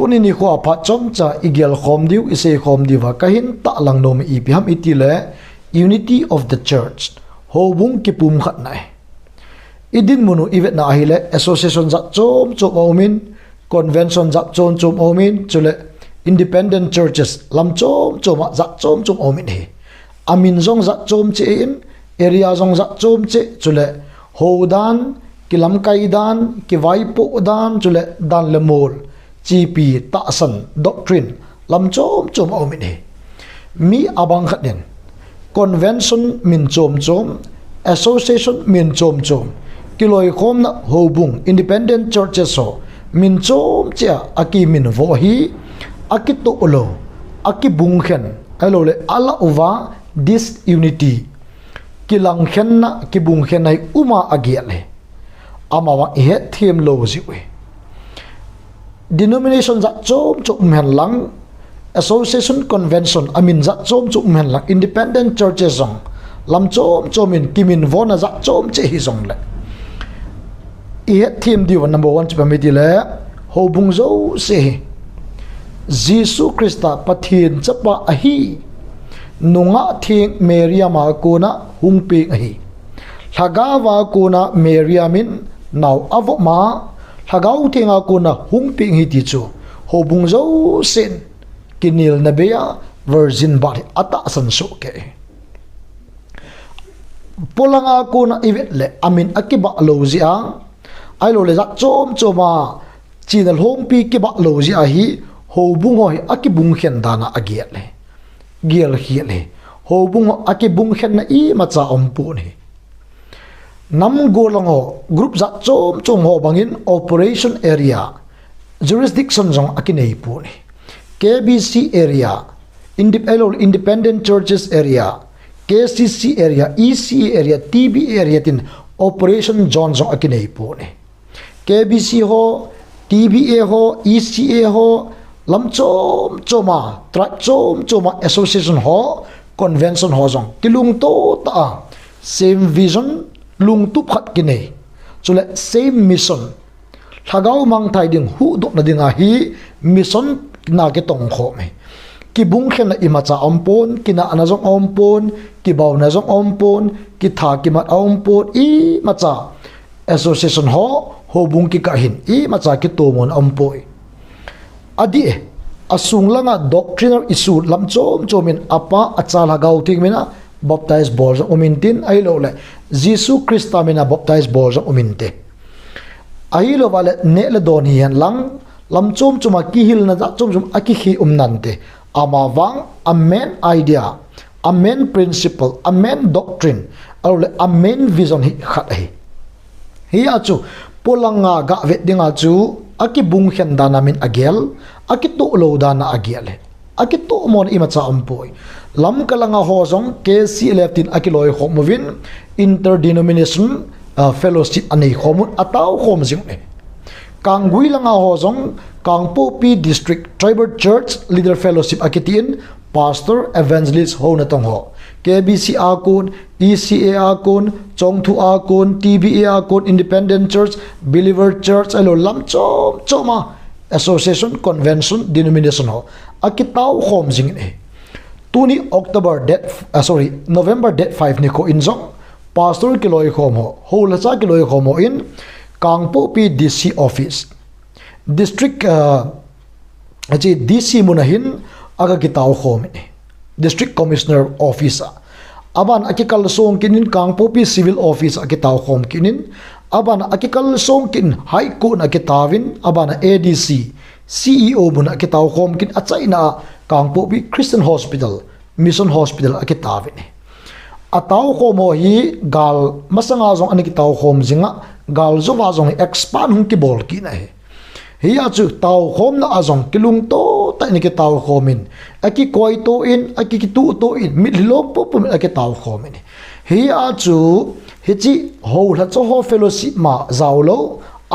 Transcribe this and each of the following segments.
tunini kho pha chom cha igel khom diu ise khom diwa kahin ta lang nom ipiham itile unity of the church HOUBUNG Kipumkhat nai idin munu ivet na ahile association za chom chom omin convention za chom chom omin chule independent churches lam chom chom za chom chom omin hi amin zong za chom che in area zong za chom che chule hodan kilam kaidan ki vaipo dan chule dan lemol GP ta san doctrine lam chom chom omin hi mi abang khaten convention min chom chom association min chom chom kiloi khom na HOUBUNG independent churches so min chom chia aki min vo hi aki to lo aki bung khen alo le ala uwa this unity kilang khen na ki bung khen nai uma agiale ama wa he them lo ji we denomination za chom chom hen lang association convention amin za chom chom hen lang independent churches song lam chom chomin kimin vona za chom che hi song le ihe thim diwa number 1 chpamiti le HOUBUNG zo se Jesus Christa pathin chapa ahi nunga thing Maria ma kona hungpe ahi thagawa kona Maria min naw avo ma thagau thinga kona hungpe hi ti chu HOUBUNG zo sen kinil na beya virgin body ata san so ke polanga kona ivet le amin akiba lo zia ai lo le za chom choma chinal hong pi ki ba lo ji a hi HOUBUNG hoi akibung khen dana agiat le gial hi le HOUBUNG akibung khen na i ma cha om pu ni nam go longo group za chom chom ho bangin operation area jurisdiction jong akinei pu ni KBC area independent churches area KCC area ECA area TB area tin operation zone jong akinei pu ni KBC ho TBA ho ECA ho lam chom choma tra chom choma association ho convention ho jong kilung to ta same vision lung tu phat kine chule same mission thagau mang thai ding hu dok na dinga hi mission na ke tong kho me ki bung khen na ima cha ompon kina ana jong ompon ki baw na jong ompon ki tha ki mat ompon i ma cha association ho HOUBUNG ki kahin i macha ki tomon ampoi adi asung langa doctrinal issue lam chom chomin apa achala gau thing mena baptize bol omin tin ai lo le Jesus Christa mena baptize bol omin te ai lo wale ne le don hian lang lam chom chuma ki hil na chom chum aki khi nante ama wang a main idea a main principle a main doctrine au le a main vision hi khat hi achu polanga ga vet dinga chu aki bung khen dana min agel aki to lo dana agel aki to mon ima cha ampoi lam kalanga ho jong KC leftin aki loi khomovin interdenomination fellowship anei khomun ataw khom jing ne kangui langa ho jong kangpo P district tribal church leader fellowship akitin pastor evangelist ho na tong ho KBC akun ECA akun chongthu akun TBA akun independent church believer church alo lam chom choma association convention denomination ho akitaw khom jing ne tuni November date 5 ni ko injong pastor kiloi khom ho hola cha kiloi khom ho in kangpo P DC office district DC munahin aga kitaw khom ne district commissioner office aban akikal song kinin kangpo P civil office akitaw khom kinin aban akikal song kin high court akitawin aban ADC CEO mun akitaw khom kin achaina kangpo P Christian hospital mission hospital akitawin ataw khom hi gal masanga jong anikitaw khom jinga gal zowa jong expand hung ki bol ki na hi achu taw khom na azong kilung to ta ni ki taw khomin aki koi to in aki ki tu to in mi lilom po po aki taw khomin hi achu hi chi ho la cho ho fellowship ma zawlo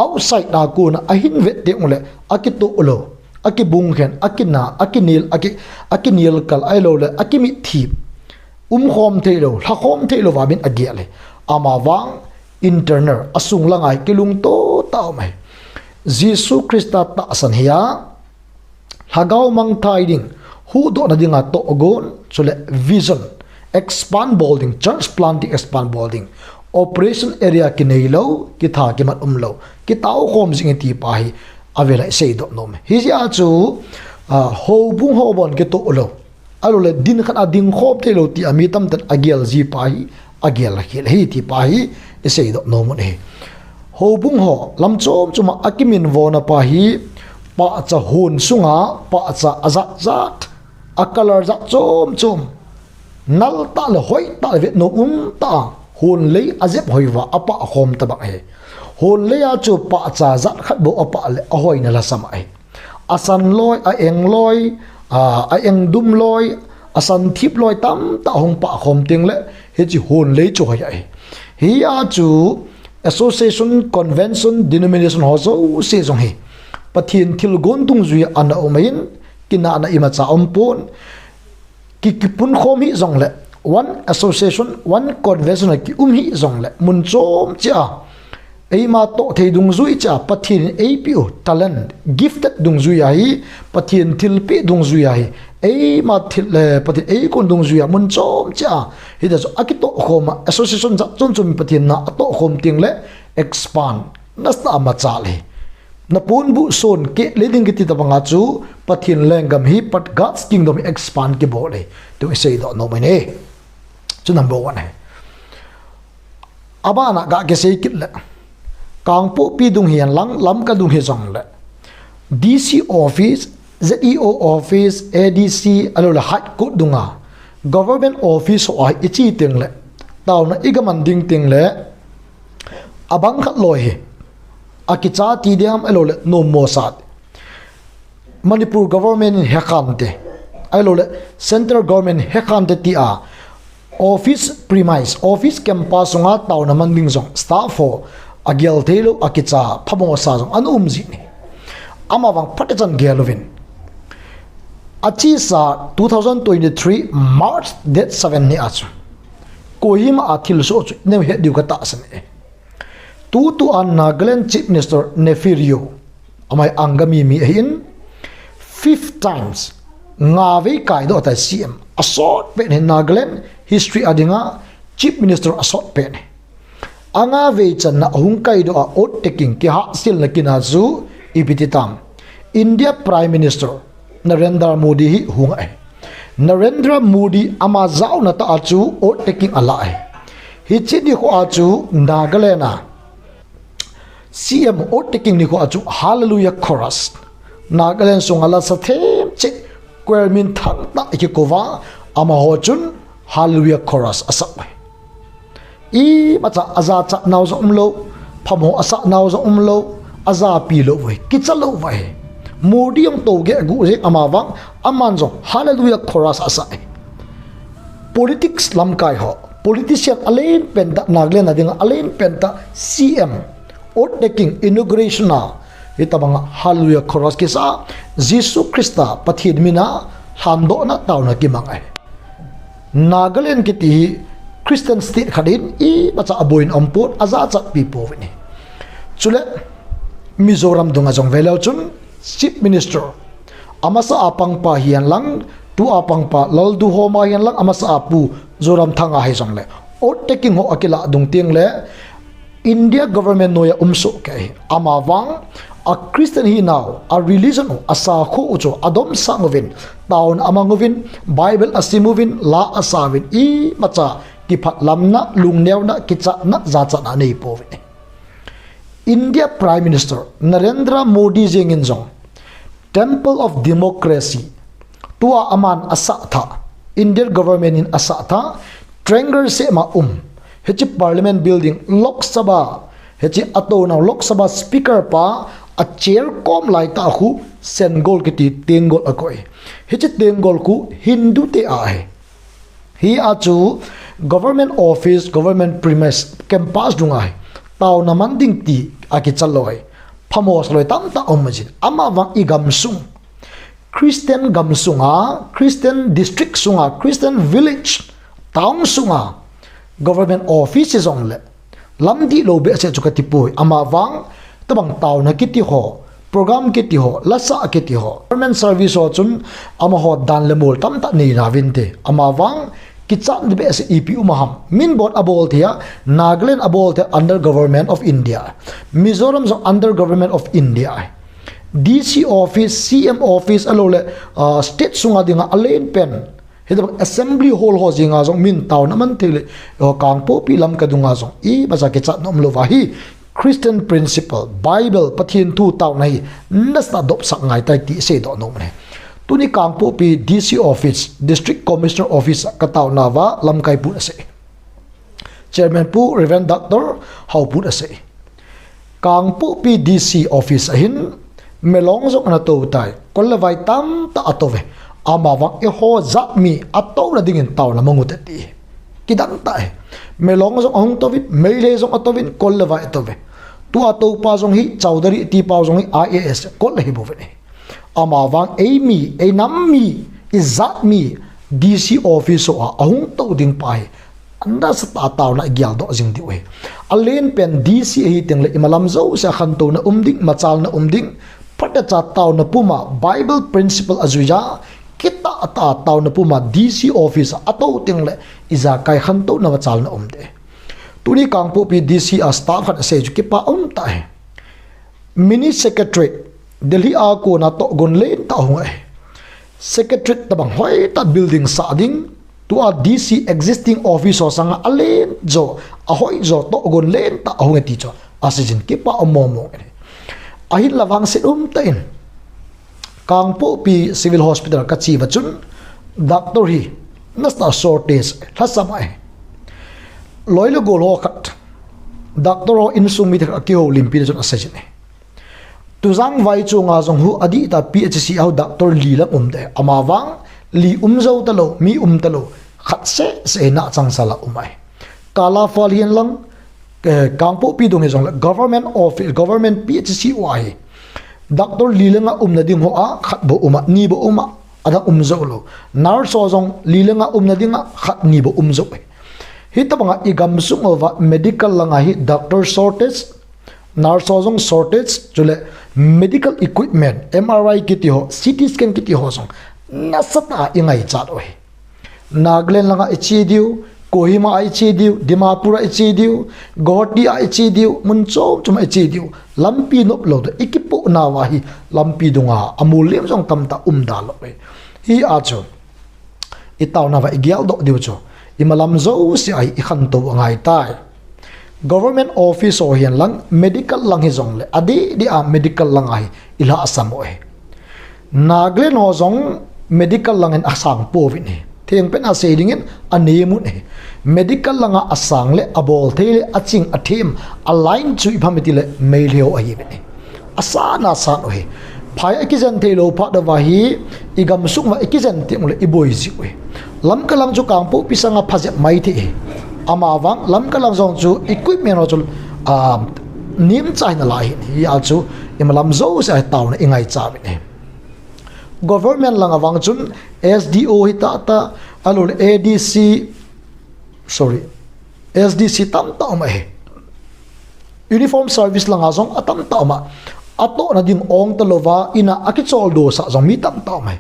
outside na ku na ahin ve te ule aki to ulo aki bung khen aki na aki nil kal ai lo le aki mi thip khom the lo la khom the lo wa bin agiale ama wang internal asung langai kilung to taw mai Jesus Christa ta san hiya hagau mang thai ding hu do na dinga to gon chule vision expand building church planting expand building operation area ki nei lo ki tha ki mat lo ki tau khom jing ti pa hi avela sei do nom hi ja chu HOUBUNG hobon ke to lo alo le din khan ading khop te lo ti ami tam tan agial ji pa hi agial khil hi ti pa hi sei do nom ne HOUBUNG ho lam chom chuma akimin wona pa hi pa cha hun sunga pa cha azat zat akalar za chom chom nal ta le hoi ta ve no ta hun le azep hoiwa apa khom ta ba he hun le ya chu pa cha zat khat bo apa le a hoi na la sama he asan loi a eng loi a eng dum loi asan thip loi tam ta hong pa khom ting le he chi hun le chu ha he hi ya chu association convention denomination ho so se jong he pathin thil gon tung zui ana omain kina na ima cha ompon ki kipun khom hi jong le one association one convention ki hi jong le mun chom cha eima to thei dung zui cha pathin apu talent gifted dung zui hi pathin thil pe dung zui hi eima thil le pathin ei kon dung zui mun chom cha hi da so akito khoma association ja chon chum pathin na to khom ting le expand nasta ma cha le na pun bu son ke leading ki ta banga chu pathin lengam hi pat God's kingdom expand ki bo le to say do no mane chu number 1 hai abana ga ke sei kit le kang po pi dung hian lang lam ka dung he jong le DC office ZEO office ADC alo la hat ko dunga government office o ichi ting le taw na igaman ding ting le abang khat loi he akicha ti diam alo le no mo sat Manipur government hekante alo le central government hekante ti a office premise office campus nga taw na manding jong staff for agial thelo akicha phamo sa jong an umji ni amawang phatejan gelovin achi sa 2023 March date 7 ni achu kohima athil so chu ne he diu ka ta san e tu an Nagaland Chief Minister Nefirio amai angami mi hin 5 times ngawe kai do ta CM asort pen in Nagaland history adinga Chief Minister asort pen anga ve chan na hung kai do a ot taking ki ha sil na kinazu ibititam India Prime Minister Narendra Modi hi hung ai Narendra Modi ama zau na ta achu ot taking ala ai hi chi ni ko achu Nagaland na CM ot taking ni ko achu hallelujah chorus Nagaland sungala sa them che kwermin thang ta ki kova ama ho chun hallelujah chorus asak i macha aza cha naw zo umlo phamo asa naw zo umlo aza pi lo vai kichalo vai Modi ang toge gu je amawang aman zo hallelujah chorus asa politics lam kai ho politician alen penta Nagaland ading alen penta CM ot taking inauguration na itabang hallelujah chorus kisa Jesus Christa pathid mina hando na taw na kimangai Nagaland kiti Christian state khadin i bacha aboin ampot aza chat people ni chule Mizoram dunga jong velau chun Chief Minister amasa apang pa hian lang tu apang pa laldu ho ma hian lang amasa apu zoram thanga hai jong le ot taking ho akila dung tiang le India government noya umso kai amawang a Christian hi now a religion asa kho ucho adom sangovin taun amangovin Bible asimovin la asavin i macha ki phat lamna lungneu na kicha na zacha na nei po India Prime Minister Narendra Modi jengin jong Temple of Democracy tua aman asatha Indian government in asatha Trenger se ma hechi parliament building Lok Sabha hechi ato na Lok Sabha speaker pa a chair kom lai ta khu sengol kiti tengol akoi hechi tengol ku Hindu te ai hi achu government office government premise campus dungai taw na manding ti akichaloi phamos loi tam ta omajin ama wang igam sung Christian gamsunga Christian district sunga Christian village town sunga government offices only lamdi lo be se chukati poi ama wang tabang taw na kiti ho program ke ti ho lasa ke ti ho government service ho chun ama ho dan le mol tam ta ni na vinte ama wang kichan de bes EPU maham min board abol thia Nagaland abol the under government of India, Mizoram under government of India, DC office CM office alole state sunga dinga alen pen hidam assembly hall ho jinga jong min taw na man thile kangpo pilam kadunga jong I basa kichan nom lo wahi Christian principle Bible pathin tu taw nai nasta dop sak ngai tai ti se do nom ne tuni kangpo pi DC office district commissioner office kataw nawa lamkai pu ase chairman pu reverend doctor how pu ase kangpo pi DC office hin melong jong na to tai kollawai tam ta atove ama wang e ho zat mi ato na dingin taw na mangut ti kidan tai melong jong ong tovit meile jong atovin kollawai atove tu ato pa jong hi chaudhary ti pa jong hi IAS kol hi bovene ama wang mi e nam mi izat mi DC office a ahung to ding pai anda sa taw na gyal do jing diwe alen pen DC hi tengle imalam zo sa khanto na umding machal na umding pata cha taw na puma Bible principle azuya kita ata taw na puma DC office ato tengle iza kai khanto na machal na umde tuni kangpo pi DC a staff khan se ju ki pa ta mini secretary Delhi a ko na to gon len ta hoi secretary tabang hoi ta building sa ding to a DC existing office o sanga alen jo a hoi jo to gon len ta hoi ti cho asijin ki pa omomo ahin lawang se tain kangpo pi civil hospital ka chi bachun doctor hi nasta shortage hasamai loilo gol ho khat doctor ho insumi thak ki ho limpi jon asajin tuzang vai chunga jong hu adi ta PHC au doctor li lang umde amawang li umzo talo mi talo khat se na chang sala umai kala fal hian lang kangpo pi dong jong government office government PHC wai doctor li langa umna ding ho a khat bo uma ni bo uma ada umzo lo nurse so jong li langa umna dinga khat ni bo umzo hitabanga igam sungova medical langa hi doctor shortage nurse song shortage chule medical equipment MRI kiti ho CT scan kiti ho song nasata ingai chat oi Nagaland langa ichidiu Kohima ichidiu Dimapura ichidiu Guwahati ichidiu muncho chuma ichidiu lampi nop lo de ikipu na wahi lampi dunga amulem song tamta umdalo hi acho itaw na wa igyal do diu cho imalam zo si ai ikhanto ngai tai government office o hian lang medical lang hi zong le adi di a medical lang ai ila asam o Nagaland ho zong medical lang en asang povin he theng pen a seding in anemun he medical langa asang le abol thele aching athem align chu iphamiti le mail heo ahi ne asana san o he phai akijan thelo pha da wahi igam sukma akijan te mule iboi ji we lam kalam chu kangpo pisanga phaje mai the amawang lam kalam zong chu equipment ho chu nim chai na lai hi a chu imalam zo sa taw na ingai cha ne government lang awang chun SDO hita ta alul SDC tam ta ma he uniform service lang azong atam ta ma ato na ding ong talova ina akichol do sa zong mi tam ta ma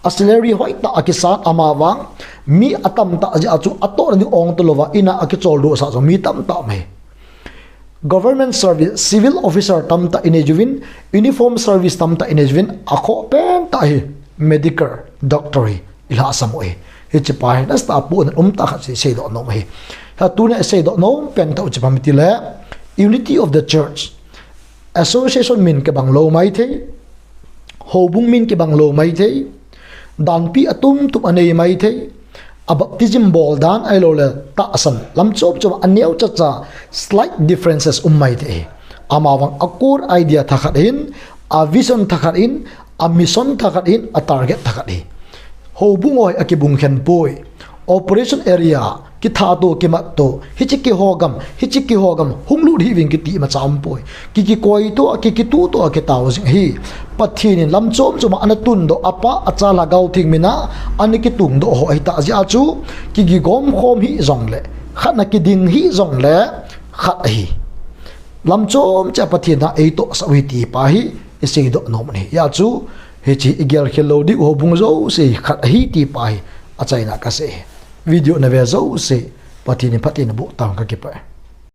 auxiliary hoi ta akisan amawang mi atam ta ja chu ato na ding ong talova ina akichol do sa zong mi tam ta ma government service civil officer tamta inejuvin uniform service tamta inejuvin akho pen ta hi medical doctor ila samoi hi chipai nas ta pu na ta kha se do no hi ha tu na se do no pen ta uchi pamiti le unity of the church association min ke banglo mai the hobung min ke banglo mai the dan pi atum tu anei mai the baptism bol dan ai lo le ta asan lam chop chop aneu cha cha slight differences ummai the amawang akur idea thakhat in a vision thakhat in a mission thakhat in a target thakhat hi hobung oi akibung khen poi operation area ki tha to ki mat to hichiki hogam hunglu hi wing ki ti ma cham poi ki koi to ki tu to ki taw jing hi pathin lam chom chuma anatun do apa achala gau thing mina aniki tung do ho ai ta ji achu ki gom khom hi zong le khana ki ding hi zong le khat hi lam chom cha pathin na ei to sawi ti pa hi isi do nom ni ya chu he chi igel khelo di ho bung zo se khat hi ti pai a chaina ka se video na ve zo se patini phatin bu tang ka ki pa